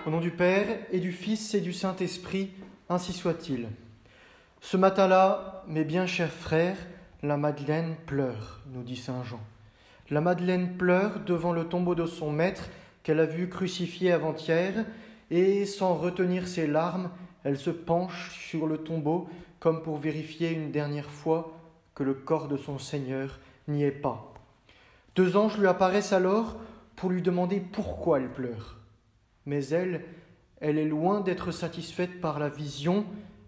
Au nom du Père et du Fils et du Saint-Esprit, ainsi soit-il. Ce matin-là, mes bien chers frères, la Madeleine pleure, nous dit saint Jean. La Madeleine pleure devant le tombeau de son maître qu'elle a vu crucifié avant-hier, et sans retenir ses larmes, elle se penche sur le tombeau comme pour vérifier une dernière fois que le corps de son Seigneur n'y est pas. 2 anges lui apparaissent alors pour lui demander pourquoi elle pleure. Mais elle est loin d'être satisfaite par la vision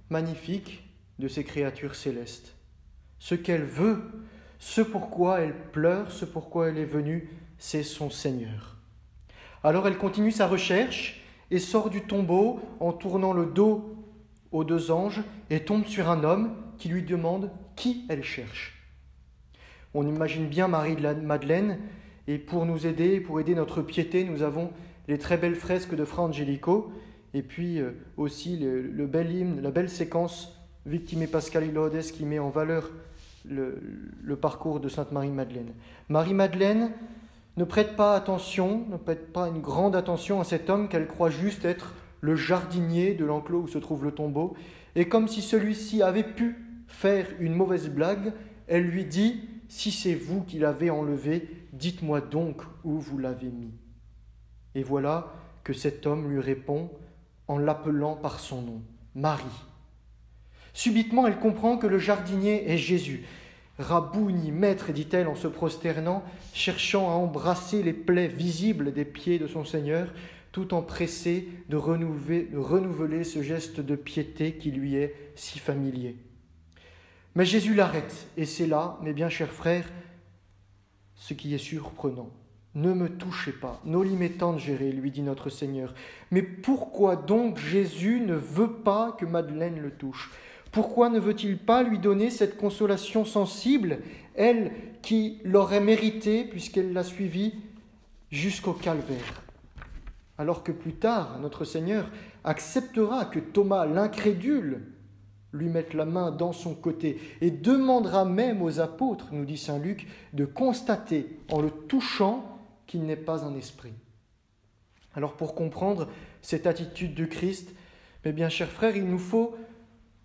magnifique de ces créatures célestes. Ce qu'elle veut, ce pourquoi elle pleure, ce pourquoi elle est venue, c'est son Seigneur. Alors elle continue sa recherche et sort du tombeau en tournant le dos aux 2 anges et tombe sur un homme qui lui demande qui elle cherche. On imagine bien Marie de la Madeleine, et pour nous aider, pour aider notre piété, nous avons les très belles fresques de Fra Angelico, et puis aussi le bel hymne, la belle séquence Victime Pascali Laudes qui met en valeur le parcours de Sainte Marie-Madeleine. Marie-Madeleine ne prête pas attention, ne prête pas une grande attention à cet homme qu'elle croit juste être le jardinier de l'enclos où se trouve le tombeau, et comme si celui-ci avait pu faire une mauvaise blague, elle lui dit « Si c'est vous qui l'avez enlevé, dites-moi donc où vous l'avez mis. » Et voilà que cet homme lui répond en l'appelant par son nom, Marie. Subitement, elle comprend que le jardinier est Jésus. « Rabouni, maître » dit-elle en se prosternant, cherchant à embrasser les plaies visibles des pieds de son Seigneur, tout empressée de renouveler ce geste de piété qui lui est si familier. Mais Jésus l'arrête, et c'est là, mes bien chers frères, ce qui est surprenant. « Ne me touchez pas, noli me tangere » lui dit notre Seigneur. Mais pourquoi donc Jésus ne veut pas que Madeleine le touche ? Pourquoi ne veut-il pas lui donner cette consolation sensible, elle qui l'aurait méritée puisqu'elle l'a suivi jusqu'au calvaire ? Alors que plus tard, notre Seigneur acceptera que Thomas, l'incrédule, lui mette la main dans son côté et demandera même aux apôtres, nous dit saint Luc, de constater en le touchant qu'il n'est pas un esprit. Alors pour comprendre cette attitude du Christ, mes bien chers frères, il nous faut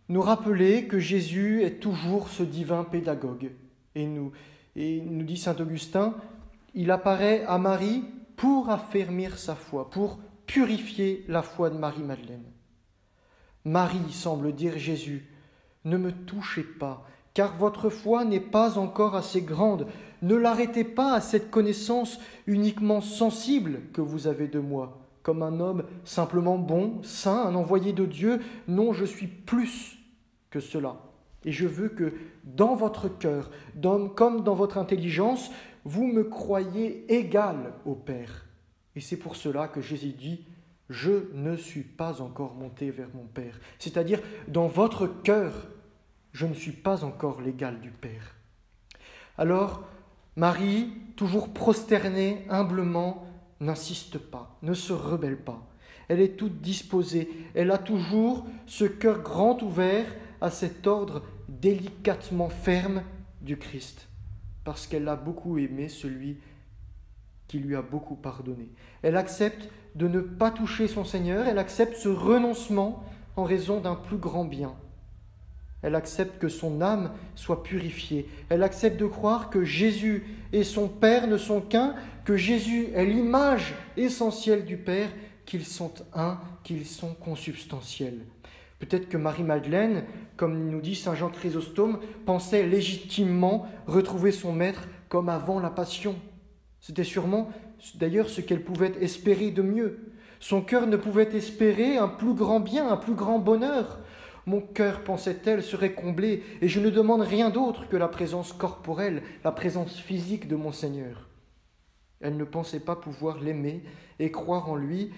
nous rappeler que Jésus est toujours ce divin pédagogue. Et nous dit saint Augustin, il apparaît à Marie pour affermir sa foi, pour purifier la foi de Marie-Madeleine. Marie, semble dire Jésus, ne me touchez pas, car votre foi n'est pas encore assez grande. Ne l'arrêtez pas à cette connaissance uniquement sensible que vous avez de moi, comme un homme simplement bon, saint, un envoyé de Dieu. Non, je suis plus que cela. Et je veux que dans votre cœur, comme dans votre intelligence, vous me croyez égal au Père. Et c'est pour cela que Jésus dit « Je ne suis pas encore monté vers mon Père ». C'est-à-dire, dans votre cœur, je ne suis pas encore l'égal du Père. Alors, Marie, toujours prosternée, humblement, n'insiste pas, ne se rebelle pas. Elle est toute disposée, elle a toujours ce cœur grand ouvert à cet ordre délicatement ferme du Christ, parce qu'elle a beaucoup aimé celui qui lui a beaucoup pardonné. Elle accepte de ne pas toucher son Seigneur, elle accepte ce renoncement en raison d'un plus grand bien. Elle accepte que son âme soit purifiée. Elle accepte de croire que Jésus et son Père ne sont qu'un, que Jésus est l'image essentielle du Père, qu'ils sont un, qu'ils sont consubstantiels. Peut-être que Marie-Madeleine, comme nous dit saint Jean Chrysostome, pensait légitimement retrouver son Maître comme avant la Passion. C'était sûrement d'ailleurs ce qu'elle pouvait espérer de mieux. Son cœur ne pouvait espérer un plus grand bien, un plus grand bonheur. Mon cœur, pensait-elle, serait comblé, et je ne demande rien d'autre que la présence corporelle, la présence physique de mon Seigneur. Elle ne pensait pas pouvoir l'aimer et croire en lui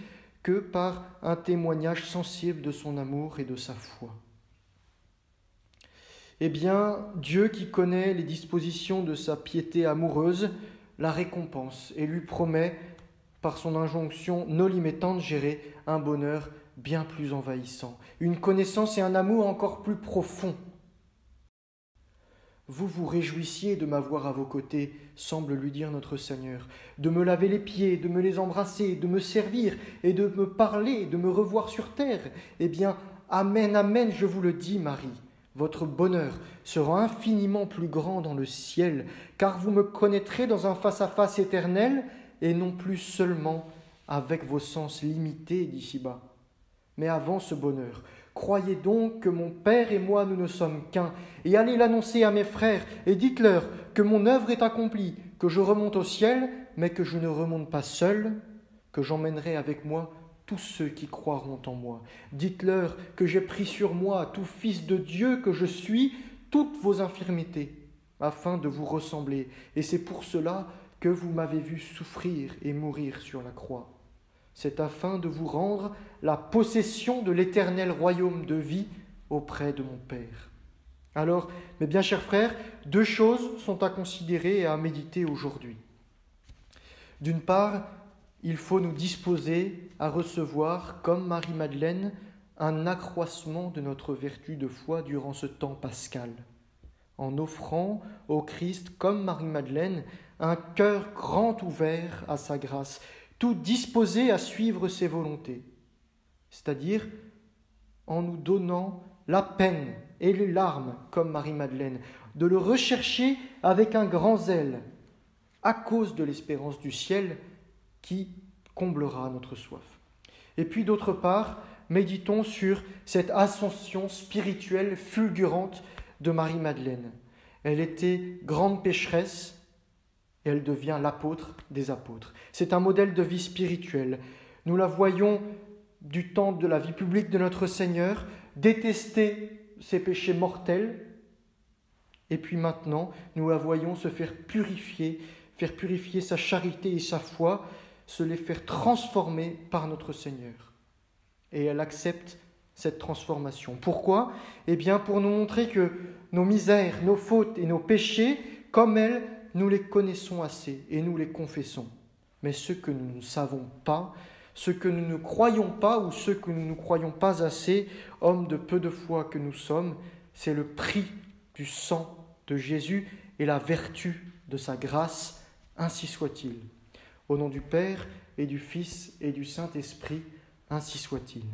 que par un témoignage sensible de son amour et de sa foi. Eh bien, Dieu qui connaît les dispositions de sa piété amoureuse, la récompense et lui promet, par son injonction « noli me tangere », un bonheur bien plus envahissant, une connaissance et un amour encore plus profonds. vous vous réjouissiez de m'avoir à vos côtés, semble lui dire notre Seigneur, de me laver les pieds, de me les embrasser, de me servir et de me parler, de me revoir sur terre. Eh bien, amen, amen, je vous le dis, Marie, votre bonheur sera infiniment plus grand dans le ciel, car vous me connaîtrez dans un face-à-face éternel et non plus seulement avec vos sens limités d'ici-bas. Mais avant ce bonheur, croyez donc que mon Père et moi nous ne sommes qu'un, et allez l'annoncer à mes frères, et dites-leur que mon œuvre est accomplie, que je remonte au ciel, mais que je ne remonte pas seul, que j'emmènerai avec moi tous ceux qui croiront en moi. Dites-leur que j'ai pris sur moi, tout fils de Dieu que je suis, toutes vos infirmités, afin de vous ressembler, et c'est pour cela que vous m'avez vu souffrir et mourir sur la croix. C'est afin de vous rendre la possession de l'éternel royaume de vie auprès de mon Père. Alors, mes bien chers frères, deux choses sont à considérer et à méditer aujourd'hui. D'une part, il faut nous disposer à recevoir, comme Marie-Madeleine, un accroissement de notre vertu de foi durant ce temps pascal, en offrant au Christ, comme Marie-Madeleine, un cœur grand ouvert à sa grâce, tout disposé à suivre ses volontés, c'est-à-dire en nous donnant la peine et les larmes, comme Marie-Madeleine, de le rechercher avec un grand zèle, à cause de l'espérance du ciel qui comblera notre soif. Et puis d'autre part, méditons sur cette ascension spirituelle fulgurante de Marie-Madeleine. Elle était grande pécheresse, et elle devient l'apôtre des apôtres. C'est un modèle de vie spirituelle. Nous la voyons du temps de la vie publique de notre Seigneur, détester ses péchés mortels, et puis maintenant, nous la voyons se faire purifier sa charité et sa foi, se les faire transformer par notre Seigneur. Et elle accepte cette transformation. Pourquoi ? Eh bien, pour nous montrer que nos misères, nos fautes et nos péchés, comme elle, nous les connaissons assez et nous les confessons. Mais ce que nous ne savons pas, ce que nous ne croyons pas ou ce que nous ne croyons pas assez, hommes de peu de foi que nous sommes, c'est le prix du sang de Jésus et la vertu de sa grâce, ainsi soit-il. Au nom du Père et du Fils et du Saint-Esprit, ainsi soit-il.